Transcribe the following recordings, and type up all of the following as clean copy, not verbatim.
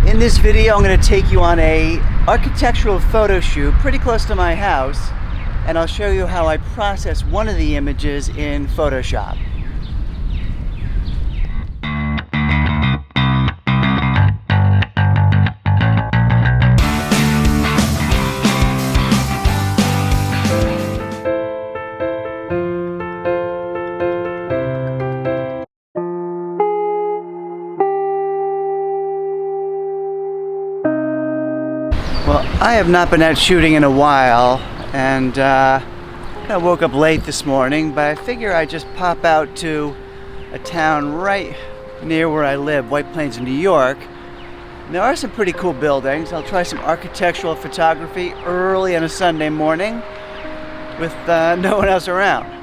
In this video, I'm going to take you on a architectural photo shoot pretty close to my house, and I'll show you how I process one of the images in Photoshop. Well, I have not been out shooting in a while, and I woke up late this morning, but I figure I'd just pop out to a town right near where I live, White Plains in New York. And there are some pretty cool buildings. I'll try some architectural photography early on a Sunday morning with no one else around.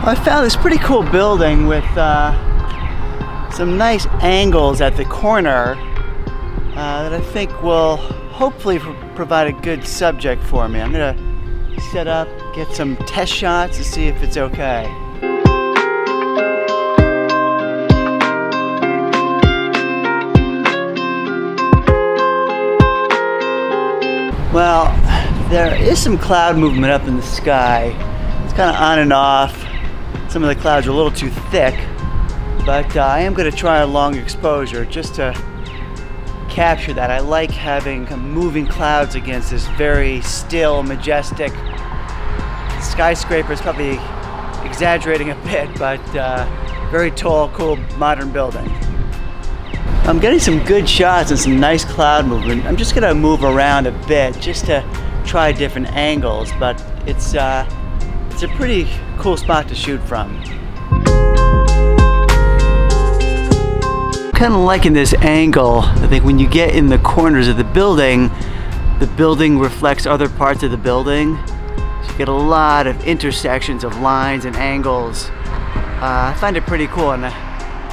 I found this pretty cool building with some nice angles at the corner that I think will hopefully provide a good subject for me. I'm going to set up, get some test shots to see if it's okay. Well, there is some cloud movement up in the sky. It's kind of on and off. Some of the clouds are a little too thick, but I am going to try a long exposure just to capture that. I like having moving clouds against this very still, majestic skyscraper. It's probably exaggerating a bit, but very tall, cool, modern building. I'm getting some good shots and some nice cloud movement. I'm just going to move around a bit just to try different angles, but it's a pretty cool spot to shoot from. Kind of liking this angle. I think when you get in the corners of the building reflects other parts of the building. So you get a lot of intersections of lines and angles. I find it pretty cool, and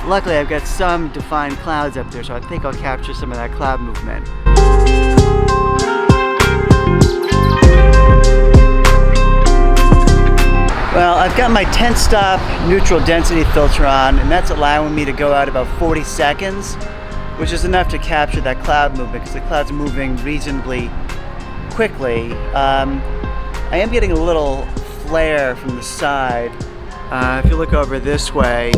luckily I've got some defined clouds up there, so I think I'll capture some of that cloud movement. Well, I've got my 10-stop neutral density filter on, and that's allowing me to go out about 40 seconds, which is enough to capture that cloud movement because the cloud's moving reasonably quickly. I am getting a little flare from the side. If you look over this way,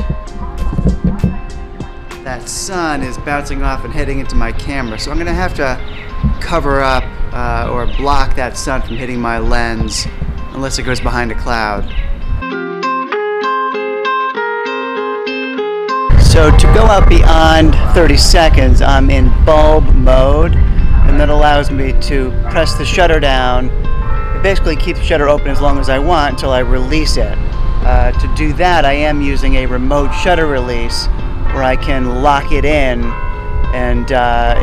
that sun is bouncing off and heading into my camera, so I'm going to have to cover up or block that sun from hitting my lens unless it goes behind a cloud. So to go out beyond 30 seconds, I'm in bulb mode, and that allows me to press the shutter down. It basically keeps the shutter open as long as I want until I release it. To do that, I am using a remote shutter release where I can lock it in and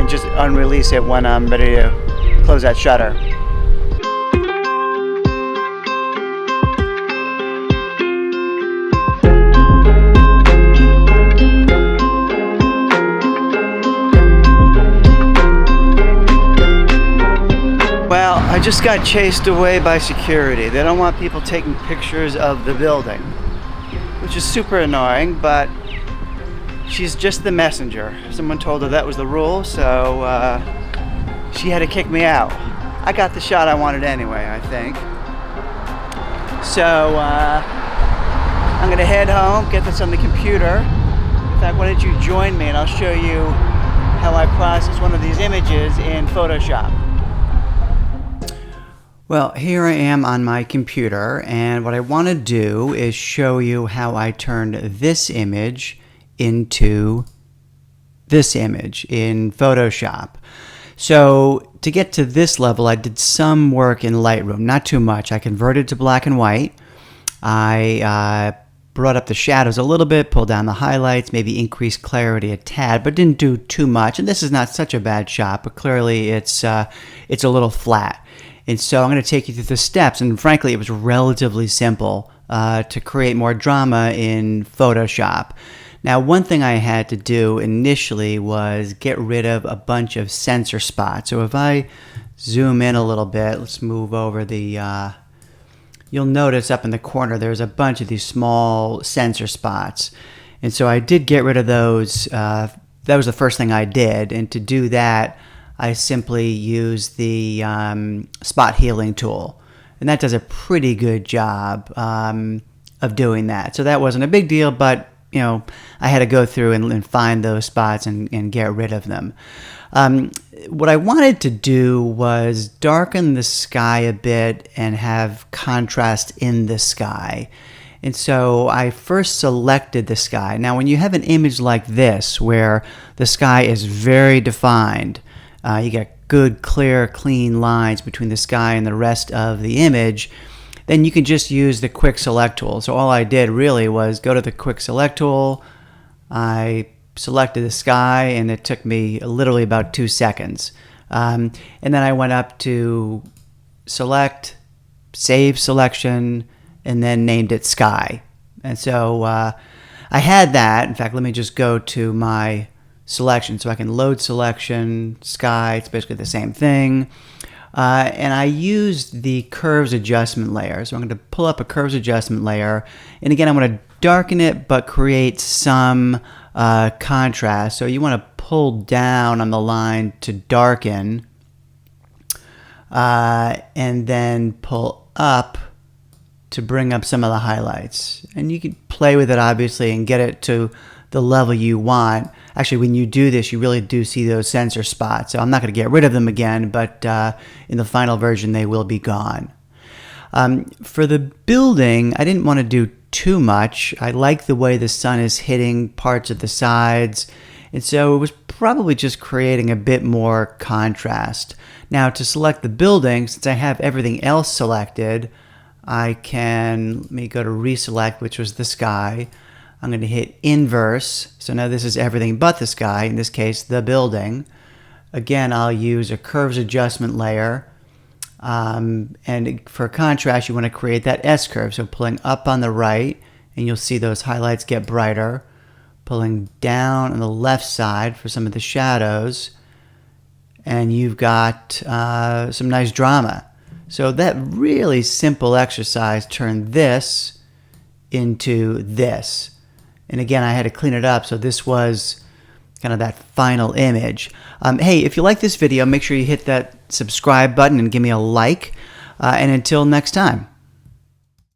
just unrelease it when I'm ready to close that shutter. I just got chased away by security. They don't want people taking pictures of the building, which is super annoying, but she's just the messenger. Someone told her that was the rule, so she had to kick me out. I got the shot I wanted anyway, I think. So I'm gonna head home, get this on the computer. In fact, why don't you join me and I'll show you how I process one of these images in Photoshop. Well, here I am on my computer, and what I want to do is show you how I turned this image into this image in Photoshop. So to get to this level, I did some work in Lightroom, not too much. I converted to black and white. I brought up the shadows a little bit, pulled down the highlights, maybe increased clarity a tad, but didn't do too much. And this is not such a bad shot, but clearly it's a little flat. And so I'm going to take you through the steps, and frankly, it was relatively simple to create more drama in Photoshop. Now, one thing I had to do initially was get rid of a bunch of sensor spots. So if I zoom in a little bit, let's move over the you'll notice up in the corner there's a bunch of these small sensor spots. And so I did get rid of those. That was the first thing I did. And to do that, I simply use the spot healing tool. And that does a pretty good job of doing that. So that wasn't a big deal, but you know, I had to go through and find those spots and get rid of them. What I wanted to do was darken the sky a bit and have contrast in the sky. And so I first selected the sky. Now, when you have an image like this, where the sky is very defined, you get good, clear, clean lines between the sky and the rest of the image, then you can just use the quick select tool. So all I did really was go to the quick select tool, I selected the sky, and it took me literally about 2 seconds. And then I went up to select, save selection, and then named it sky. And so I had that. In fact, let me just go to my selection. So I can load selection, sky, it's basically the same thing. And I used the curves adjustment layer. So I'm going to pull up a curves adjustment layer. And again, I'm going to darken it, but create some contrast. So you want to pull down on the line to darken, and then pull up to bring up some of the highlights. And you can play with it, obviously, and get it to the level you want. Actually, when you do this, you really do see those sensor spots. So I'm not going to get rid of them again, but in the final version, they will be gone. For the building, I didn't want to do too much. I like the way the sun is hitting parts of the sides, and so it was probably just creating a bit more contrast. Now, to select the building, since I have everything else selected, I can, let me go to reselect, which was the sky. I'm going to hit inverse. So now this is everything but the sky, in this case, the building. Again, I'll use a curves adjustment layer. And for contrast, you want to create that S curve. So pulling up on the right, and you'll see those highlights get brighter. Pulling down on the left side for some of the shadows. And you've got some nice drama. So that really simple exercise turned this into this. And again, I had to clean it up, so this was kind of that final image. Hey, if you like this video, make sure you hit that subscribe button and give me a like. And until next time.